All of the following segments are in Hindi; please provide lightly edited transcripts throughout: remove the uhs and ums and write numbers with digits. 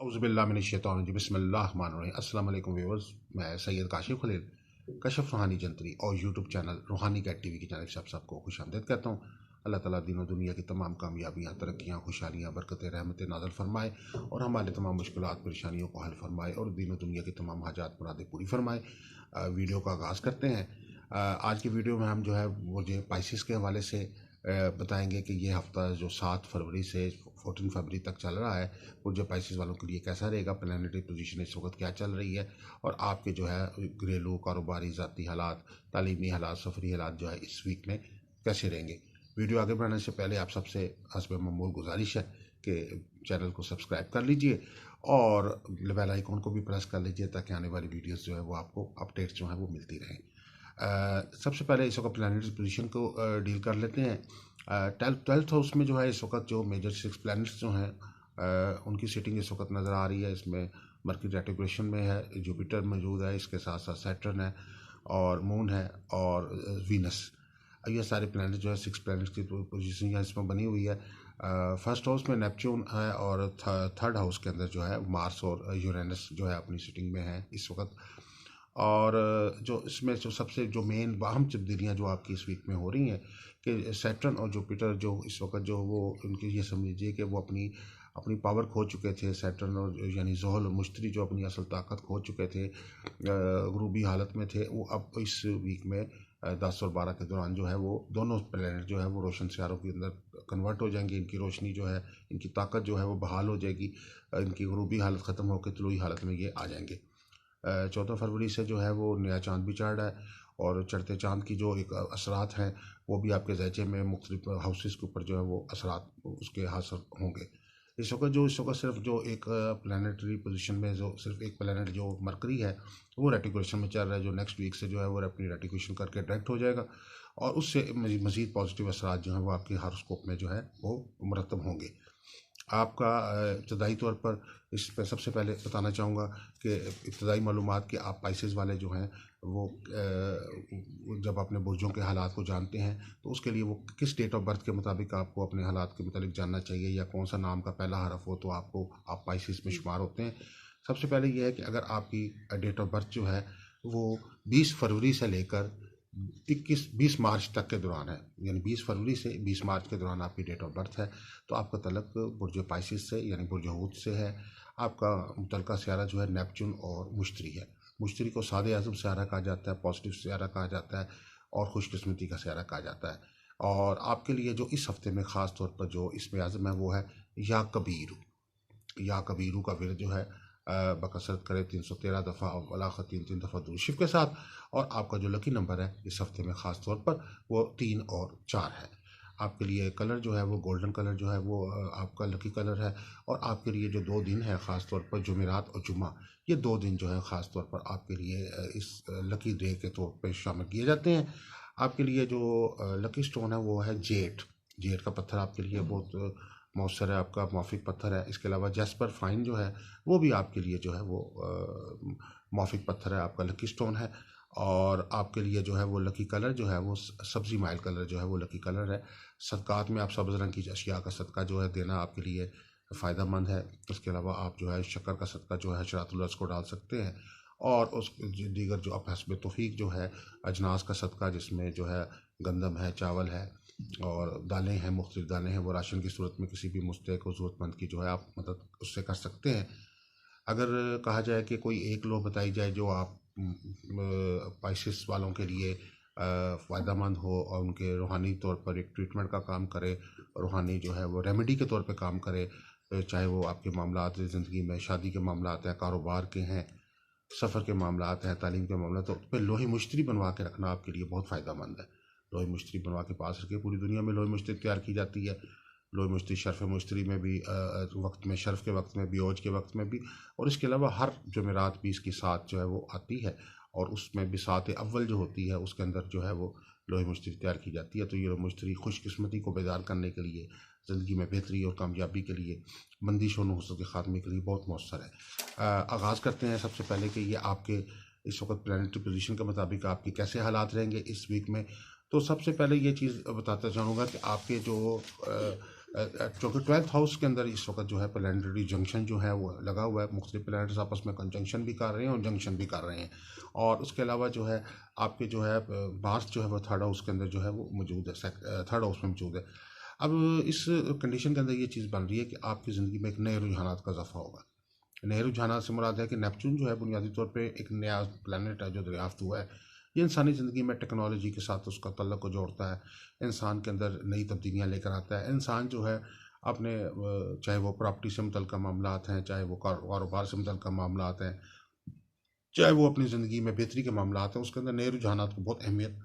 औज़ुबिल्लाहिमिनश्शैतानिर्रजीम बिस्मिल्लाहिर्रहमानिर्रहीम। अस्सलाम वालेकुम व्यूअर्स, मैं सैयद काशिफ खलील कशफ रूहानी जंतरी और यूट्यूब चैनल रूहानी गाइड टीवी की जानिब से आप सबको खुशामदीद कहता हूँ। अल्लाह ताला दीन दुनिया की तमाम कामयाबियाँ, तरक्कियाँ, खुशहालियाँ, बरकतें, रहमतें नाज़िल फरमाए और हमारे तमाम मुश्किलात परेशानियों को हल फरमाए और दीन दुनिया की तमाम हाजात मुरादें पूरी फरमाए। वीडियो का आगाज़ करते हैं। आज की वीडियो में हम जो है मुझे पाइसिस के हवाले से बताएंगे कि ये हफ़्ता जो 7 फरवरी से 14 फरवरी तक चल रहा है वो जो पाइसिस वालों के लिए कैसा रहेगा, प्लैनेटरी पोजीशन इस वक्त क्या चल रही है और आपके जो है घरेलू, कारोबारी, ज़ाती हालात, तालीमी हालात, सफरी हालात जो है इस वीक में कैसे रहेंगे। वीडियो आगे बढ़ाने से पहले आप सबसे हस्ब मामूल गुजारिश है कि चैनल को सब्सक्राइब कर लीजिए और बेल आइकन को भी प्रेस कर लीजिए ताकि आने वाली वीडियोस जो है वो आपको अपडेट्स जो है वो मिलती रहें। सबसे पहले इस वक्त प्लैनेटरी पोजीशन को डील कर लेते हैं। 12th हाउस में जो है इस वक्त जो मेजर 6 प्लैनेट्स जो हैं उनकी सिटिंग इस वक्त नज़र आ रही है। इसमें मरकरी रेट्रोग्रेशन में है, जुपिटर मौजूद है, इसके साथ साथ सैटर्न है और मून है और वीनस। ये सारे प्लैनेट जो है 6 प्लैनेट्स की पोजीशन यहाँ इसमें बनी हुई है। फर्स्ट हाउस में नेपच्यून है और थर्ड हाउस के अंदर जो है मार्स और यूरेनस जो है अपनी सिटिंग में है इस वक्त। और जो इसमें जो सबसे जो मेन अहम तब्दीलियाँ जो आपकी इस वीक में हो रही हैं कि सैटर्न और जुपिटर जो इस वक्त जो वो उनकी ये समझिए कि वो अपनी अपनी पावर खो चुके थे। सैटर्न और यानी ज़ोहल और मुश्तरी जो अपनी असल ताकत खो चुके थे, गरूबी हालत में थे, वो अब इस वीक में 10 और 12 के दौरान जो है वो दोनों प्लैनेट जो है वो रोशन सितारों के अंदर कन्वर्ट हो जाएंगे। इनकी रोशनी जो है, इनकी ताकत जो है वो बहाल हो जाएगी। इनकी गरूबी हालत ख़त्म होकर तलुई हालत में ये आ जाएंगे। 14 फरवरी से जो है वो नया चाँद भी चढ़ रहा है और चढ़ते चाँद की जो एक असरात हैं वो भी आपके ज़ैचे में मुख्तलिफ हाउसेस के ऊपर जो है वो असरात उसके हासिल होंगे। इस वक्त सिर्फ जो एक प्लानिटरी पोजीशन में जो सिर्फ एक प्लानट जो मरकरी है वो रेटिकुलेशन में चल रहा है, जो नेक्स्ट वीक से जो है वो अपनी रेटिकुलेशन करके डायरेक्ट हो जाएगा और उससे मज़ीद पॉजिटिव असरात जो हैं वो आपके हॉरोस्कोप में जो है वो मुरतब होंगे। आपका इब्तदाई तौर पर इस पर सबसे पहले बताना चाहूँगा कि इब्तदाई मालूमात कि आप पाइसेस वाले जो हैं वो जब अपने बुर्जों के हालात को जानते हैं तो उसके लिए वो किस डेट ऑफ बर्थ के मुताबिक आपको अपने हालात के मुताबिक जानना चाहिए या कौन सा नाम का पहला हरफ हो तो आपको आप पाइसेस में शुमार होते हैं। सबसे पहले ये है कि अगर आपकी डेट ऑफ बर्थ जो है वो 20 फरवरी से लेकर 20 मार्च तक के दौरान है, यानी 20 फरवरी से 20 मार्च के दौरान आपकी डेट ऑफ बर्थ है तो आपका तलक बुर्ज पाइसिस से यानी बुर्ज हूत से है। आपका मुतलका सियारा जो है नेपच्यून और मुश्तरी है। मुश्तरी को सादे आज़म सियारा कहा जाता है, पॉजिटिव सियारा कहा जाता है और खुशकिस्मती का सियारा कहा जाता है। और आपके लिए जो इस हफ्ते में ख़ास तौर पर जो इसमें आज़म है वो है या कबीरू। या कबीरू का विरद जो है बकसरत करे 313 दफ़ा और वलाखत 3 दफ़ा दूरशिफ के साथ। और आपका जो लकी नंबर है इस हफ्ते में ख़ास तौर पर वो 3 और 4 है। आपके लिए कलर जो है वो गोल्डन कलर जो है वो आपका लकी कलर है। और आपके लिए जो 2 दिन है ख़ास तौर पर जुमेरात और जुमा, ये 2 दिन जो है ख़ास तौर पर आपके लिए इस लकी डे के तौर पर शामिल किए जाते हैं। आपके लिए जो लकी स्टोन है वो है जेड। जेड का पत्थर आपके लिए बहुत मौसर है, आपका मौफिक पत्थर है। इसके अलावा जैस्पर फाइन जो है वो भी आपके लिए जो है वो मौफिक पत्थर है, आपका लकी स्टोन है। और आपके लिए जो है वो लकी कलर जो है वो सब्ज़ी माइल कलर जो है वो लकी कलर है। सदक़ात में आप सब्ज़ रंग की अशिया का सदका जो है देना आपके लिए फ़ायदा मंद है। इसके अलावा आप जो है शक्कर का सदका जो है शरातुल अर्ज़ को डाल सकते हैं। और उस दीगर जो आप हस्ब तौफीक जो है अजनास का सदका जिसमें जो है गंदम है, चावल है और दालें हैं, मुख्तलिफ दालें हैं, वो राशन की सूरत में किसी भी मुस्तहिक और ज़रूरतमंद की जो है आप मदद उससे कर सकते हैं। अगर कहा जाए कि कोई एक लो बताई जाए जो आप पाइसिस वालों के लिए फ़ायदेमंद हो और उनके रूहानी तौर पर एक ट्रीटमेंट का काम करे, रूहानी जो है वो रेमेडी के तौर पे काम करे, चाहे वो आपके मामलात ज़िंदगी में शादी के मामलात हैं, कारोबार के हैं, सफ़र के मामलात हैं, तालीम के मामला, तो उस पर लोहे मुश्तरी बनवा के रखना आपके लिए बहुत फ़ायदेमंद है। लोहे मुश्तरी बनवा के पास रखिए। पूरी दुनिया में लोहे मुश्तरी तैयार की जाती है। लोहे मुश्तरी शर्फ़ मुश्तरी में भी वक्त में, शर्फ़ के वक्त में भी, ओज के वक्त में भी, और इसके अलावा हर जुमेरात 20 की साथ जो है वो आती है और उसमें भी सात अव्वल जो होती है उसके अंदर जो है वो लोहे मुश्तरी तैयार की जाती है। तो ये लोहे मुश्तरी खुशकिस्मती को बेदार करने के लिए, ज़िंदगी में बेहतरी और कामयाबी के लिए, बंदिश और नुहसत के ख़ात्मे के लिए बहुत मौसर है। आगाज़ करते हैं सबसे पहले कि ये आपके इस वक्त प्लानिटरी पोजीशन के मुताबिक आपके कैसे हालात रहेंगे इस वीक में। तो सबसे पहले ये चीज़ बताता चाहूँगा कि आपके जो क्योंकि 12th हाउस के अंदर इस वक्त जो है प्लैनेटरी जंक्शन जो है वो लगा हुआ है, मुख्तलिफ प्लैनेट्स आपस में कंजंक्शन भी कर रहे हैं और जंक्शन भी कर रहे हैं। और उसके अलावा जो है आपके जो है मार्स जो है वो 3rd हाउस के अंदर जो है वो मौजूद है, 3rd हाउस में मौजूद है। अब इस कंडीशन के अंदर ये चीज़ बन रही है कि आपकी ज़िंदगी में एक नए रुझानात का इजाफा होगा। नए रुझानात से मुराद है कि नेपच्यून जो है बुनियादी तौर पे एक नया प्लैनेट है जो दरियाफ्त हुआ है। ये इंसानी ज़िंदगी में टेक्नोलॉजी के साथ उसका तल्लुक़ को जोड़ता है, इंसान के अंदर नई तब्दीलियाँ लेकर आता है। इंसान जो है अपने चाहे वो प्रॉपर्टी से मुतल्लिक़ मामलात हैं, चाहे वो कारोबार से मुतल्लिक़ मामलात हैं, चाहे वो अपनी ज़िंदगी में बेहतरी के मामलात हैं, उसके अंदर नए रुझानात को बहुत अहमियत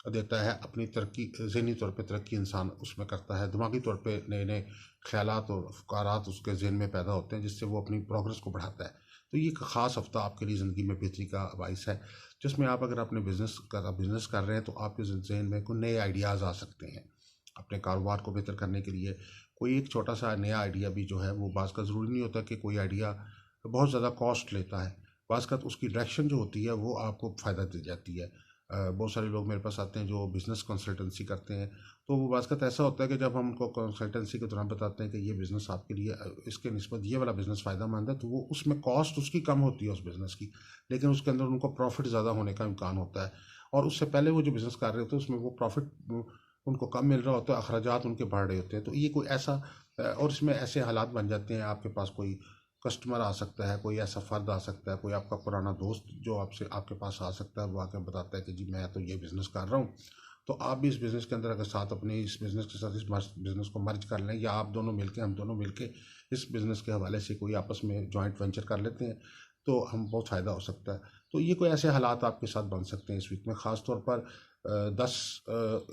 देता है। अपनी तरक्की, ज़हनी तौर पे तरक्की इंसान उसमें करता है, दिमागी तौर पे नए नए ख़यालात और अफ़कारात उसके ज़हन में पैदा होते हैं, जिससे वो अपनी प्रोग्रेस को बढ़ाता है। तो ये एक ख़ास हफ़्ता आपके लिए ज़िंदगी में बेहतरी का बाइस है, जिसमें आप अगर अपने बिज़नेस कर रहे हैं तो आपके ज़हन में कोई नए आइडियाज़ आ सकते हैं। अपने कारोबार को बेहतर करने के लिए कोई एक छोटा सा नया आइडिया भी जो है वो बाज़ का ज़रूरी नहीं होता कि कोई आइडिया बहुत ज़्यादा कॉस्ट लेता है। बाज़ का उसकी डायरेक्शन जो होती है वो आपको फ़ायदा दे जाती है। बहुत सारे लोग मेरे पास आते हैं जो बिज़नेस कंसल्टेंसी करते हैं, तो वो बाज़ ऐसा होता है कि जब हम उनको कंसल्टेंसी के दौरान बताते हैं कि ये बिज़नेस आपके लिए इसके निस्बत ये वाला बिज़नेस फ़ायदेमंद है, तो वो उसमें कॉस्ट उसकी कम होती है उस बिज़नेस की, लेकिन उसके अंदर उनको प्रॉफिट ज़्यादा होने का इम्कान होता है। और उससे पहले वो जो बिज़नेस कर रहे होते हैं उसमें वो प्रॉफिट उनको कम मिल रहा होता है, अखराजात उनके बढ़ रहे होते हैं। तो ये कोई ऐसा और इसमें ऐसे हालात बन जाते हैं, आपके पास कोई कस्टमर आ सकता है, कोई ऐसा फ़र्द आ सकता है, कोई आपका पुराना दोस्त जो आपसे आपके पास आ सकता है, वो आके बताता है कि जी मैं तो ये बिज़नेस कर रहा हूँ, तो आप भी इस बिज़नेस के अंदर अगर साथ अपने इस बिज़नेस के साथ इस बिज़नेस को मर्ज कर लें, या आप दोनों मिलके हम दोनों मिलके इस बिज़नेस के हवाले से कोई आपस में जॉइंट वेंचर कर लेते हैं, तो हम बहुत फ़ायदा हो सकता है। तो ये कोई ऐसे हालात आपके साथ बन सकते हैं इस वीक में, ख़ास तौर पर 10,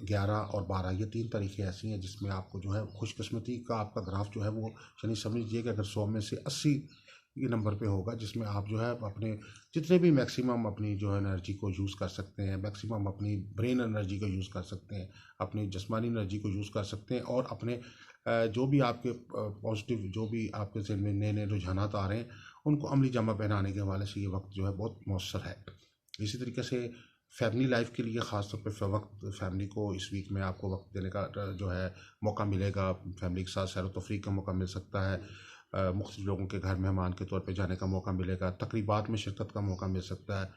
11 और 12 ये 3 तारीखें ऐसी हैं जिसमें आपको जो है खुशकिस्मती का आपका ग्राफ जो है वो यानी समझिए कि अगर 100 में से 80 ये नंबर पे होगा, जिसमें आप जो है अपने जितने भी मैक्सिमम अपनी जो है एनर्जी को यूज़ कर सकते हैं, मैक्सिमम अपनी ब्रेन एनर्जी को यूज़ कर सकते हैं, अपनी जिस्मानी एनर्जी को यूज़ कर सकते हैं, और अपने जो भी आपके पॉजिटिव जो भी आपके ज़हन में नए नए रुझानात आ रहे हैं उनको अमली जामा पहनाने के हवाले से ये वक्त जो है बहुत मौसर है। इसी तरीके से फैमिली लाइफ के लिए ख़ास तौर पे वक्त फैमिली को इस वीक में आपको वक्त देने का जो है मौका मिलेगा। फैमिली के साथ सैर व तफरीह का मौका मिल सकता है, मुख्तलिफ लोगों के घर मेहमान के तौर पे जाने का मौका मिलेगा, तकरीबात में शिरकत का मौका मिल सकता है।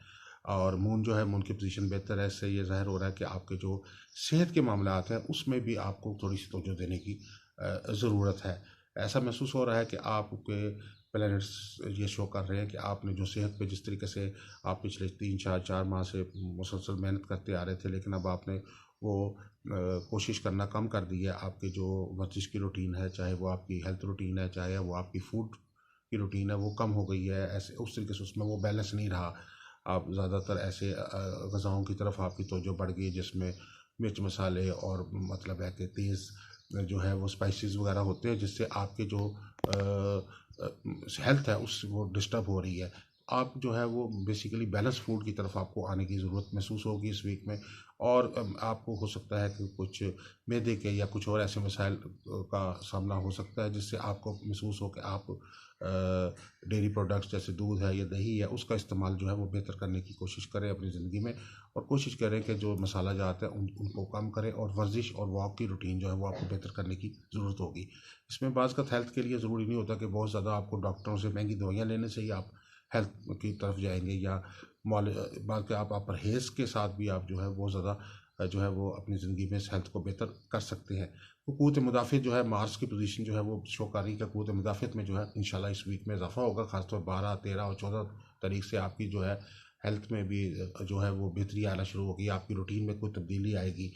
और मून जो है, मून की पोजीशन बेहतर है, इससे ये ज़ाहिर हो रहा है कि आपके जो सेहत के मामलात हैं उसमें भी आपको थोड़ी सी तवज्जो देने की ज़रूरत है। ऐसा महसूस हो रहा है कि आपके प्लैनेट्स ये शो कर रहे हैं कि आपने जो सेहत पे जिस तरीके से आप पिछले 3 4 माह से मुसलसल मेहनत करते आ रहे थे, लेकिन अब आपने वो कोशिश करना कम कर दी है। आपके जो वर्जिश की रूटीन है, चाहे वो आपकी हेल्थ रूटीन है, चाहे वो आपकी फूड की रूटीन है, वो कम हो गई है। ऐसे उस तरीके से उसमें वो बैलेंस नहीं रहा। आप ज़्यादातर ऐसे ग़िज़ाओं की तरफ आपकी तवज्जो बढ़ गई जिसमें मिर्च मसाले और मतलब है कि तेज़ जो है वो स्पाइसेस वगैरह होते हैं, जिससे आपके जो हेल्थ है उस वो डिस्टर्ब हो रही है। आप जो है वो बेसिकली बैलेंस फूड की तरफ आपको आने की ज़रूरत महसूस होगी इस वीक में। और आपको हो सकता है कि कुछ मैदे के या कुछ और ऐसे मसाइल का सामना हो सकता है, जिससे आपको महसूस हो कि आप डेयरी प्रोडक्ट्स जैसे दूध है या दही है उसका इस्तेमाल जो है वो बेहतर करने की कोशिश करें अपनी ज़िंदगी में, और कोशिश करें कि जो मसाला जात है उनको कम करें, और वर्जिश और वॉक की रूटीन जो है वो आपको बेहतर करने की ज़रूरत होगी। इसमें बाज़ का हेल्थ के लिए ज़रूरी नहीं होता कि बहुत ज़्यादा आपको डॉक्टरों से महंगी दवाइयाँ लेने से ही आप हेल्थ की तरफ जाएंगे, या बात के आप परहेज़ के साथ भी आप जो है बहुत ज़्यादा जो है वो अपनी ज़िंदगी में इस हेल्थ को बेहतर कर सकते हैं। तो क़ुव्वत मुदाफ़ियत जो है, मार्स की पोजीशन जो है वो शो कर रही है कि क़ुव्वत मुदाफ़ियत में जो है इंशाल्लाह इस वीक में इजाफा होगा। ख़ासतौर 12, 13 और 14 तारीख से आपकी जो है हेल्थ में भी जो है वो बेहतरी आना शुरू होगी, आपकी रूटीन में कोई तब्दीली आएगी।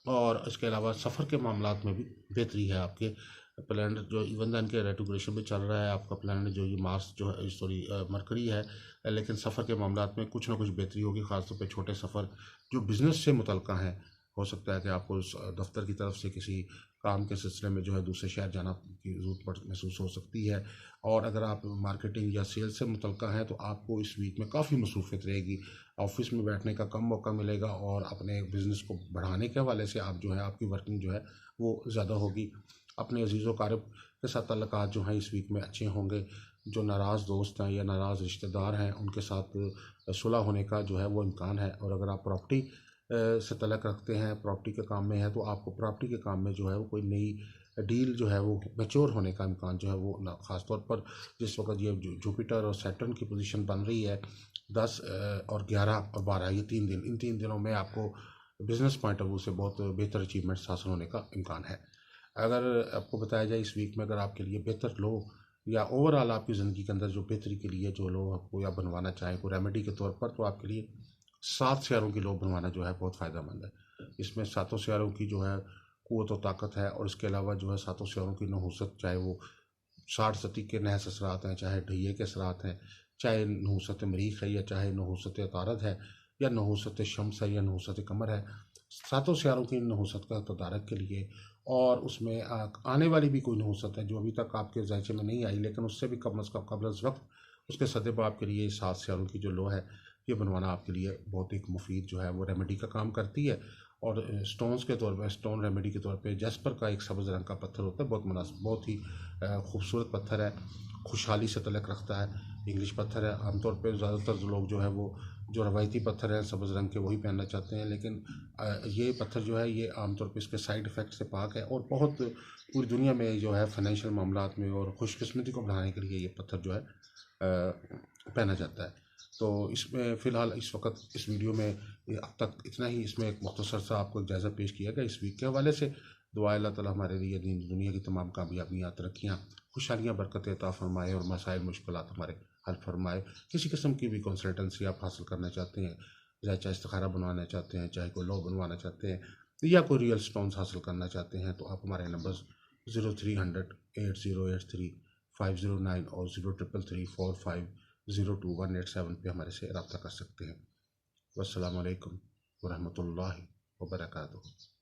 और इसके अलावा सफ़र के मामलात में भी बेहतरी है। आपके प्लैनेट जो इवन दैन के रेट्रोग्रेशन में चल रहा है, आपका प्लैनेट जो ये मार्स जो है सॉरी मरकरी है, लेकिन सफ़र के मामलात में कुछ ना कुछ बेहतरी होगी, ख़ासतौर पे छोटे सफ़र जो बिज़नेस से मुतल्लिक़ हैं। हो सकता है कि आपको उस दफ्तर की तरफ से किसी काम के सिलसिले में जो है दूसरे शहर जाना की ज़रूरत महसूस हो सकती है। और अगर आप मार्केटिंग या सेल्स से मुतल्लिक़ हैं तो आपको इस वीक में काफ़ी मसरूफ़ियत रहेगी। ऑफ़िस में बैठने का कम मौका मिलेगा, और अपने बिज़नेस को बढ़ाने के हवाले से आप जो है आपकी वर्किंग जो है वो ज़्यादा होगी। अपने अज़ीज़ व अक़ारिब के साथ ताल्लुकात जो हैं इस वीक में अच्छे होंगे। जो नाराज़ दोस्त हैं या नाराज़ रिश्तेदार हैं उनके साथ सुलह होने का जो है वो इम्कान है। और अगर आप प्रॉपर्टी से तल्लुक़ रखते हैं, प्रॉपर्टी के काम में हैं, तो आपको प्रॉपर्टी के काम में जो है वो कोई नई डील जो है वो मैच्योर होने का इम्कान जो है वो ना, ख़ास तौर पर जिस वक्त ये जुपिटर और सैटर्न की पोजीशन बन रही है 10 और 11 और 12, ये 3 दिन, इन 3 दिनों में आपको बिजनेस पॉइंट ऑफ व्यू से बहुत बेहतर अचीवमेंट्स हासिल होने का इम्कान है। अगर आपको बताया जाए इस वीक में अगर आपके लिए बेहतर लो या ओवरऑल आपकी ज़िंदगी के अंदर जो बेहतरी के लिए जो लो आपको या बनवाना चाहें कोई रेमेडी के तौर पर, तो आपके लिए 7 सियारों की लो बनवाना जो है बहुत फ़ायदेमंद है। इसमें 7 सियारों की जो है क़ुव्वत और ताकत है, और इसके अलावा जो है 7 सियारों की नहूसत, चाहे वो 60 सती के नहस असरात हैं, चाहे ढैये के असरात हैं, चाहे नहूसत मरीख है, या चाहे नहूसत अतारद है, या नहूसत शम्स है, या नहूसत कमर है, 7 सियारों की नहूसत का तदारक के लिए, और उसमें आने वाली भी कोई नहूसत है जो अभी तक आपके जायचे में नहीं आई, लेकिन उससे भी कम अज़ कम कबल अज़ वक्त उसके सदबाब के लिए 7 सियारों की जो लो है ये बनवाना आपके लिए बहुत एक मुफीद जो है वो रेमेडी का काम करती है। और स्टोन्स के तौर पर, स्टोन रेमेडी के तौर पे जैस्पर का एक सब्ज़ रंग का पत्थर होता है, बहुत मुनासिब, बहुत ही खूबसूरत पत्थर है, खुशहाली से तल्लुक़ रखता है, इंग्लिश पत्थर है। आमतौर पर ज़्यादातर लोग जो है वो जो रवायती पत्थर हैं सब्ज़ रंग के वही पहनना चाहते हैं, लेकिन ये पत्थर जो है ये आमतौर पे इसके साइड इफ़ेक्ट से पाक है, और बहुत पूरी दुनिया में जो है फ़ाइनेंशियल मामलात में और खुशकिस्मती को बढ़ाने के लिए ये पत्थर जो है पहना जाता है। तो इसमें फ़िलहाल इस वक्त इस वीडियो में ये अब तक इतना ही, इसमें एक मुख्तसर सा आपको एक जायज़ा पेश किया गया इस वीक के हवाले से। दुआ अल्लाह ताला हमारे लिए दीन दुनिया की तमाम कामयाबियाँ, तरक्कियाँ, खुशहालियाँ, बरकतें अता फ़रमाए, और मसाइल मुश्किलात हमारे हल फरमाए। किसी किस्म की भी कंसल्टेंसी आप हासिल करना चाहते हैं, चाहे इस्तिखारा बनवाना चाहते हैं, चाहे कोई लॉ बनवाना चाहते हैं, या कोई रियल स्टोन्स हासिल करना चाहते हैं, तो आप हमारे नंबर 0300 8083 509 और 03334502 187 पे हमारे से रब्ता कर सकते हैं। वस्सलामु अलैकुम वरहमतुल्लाहि वबरकातुहू।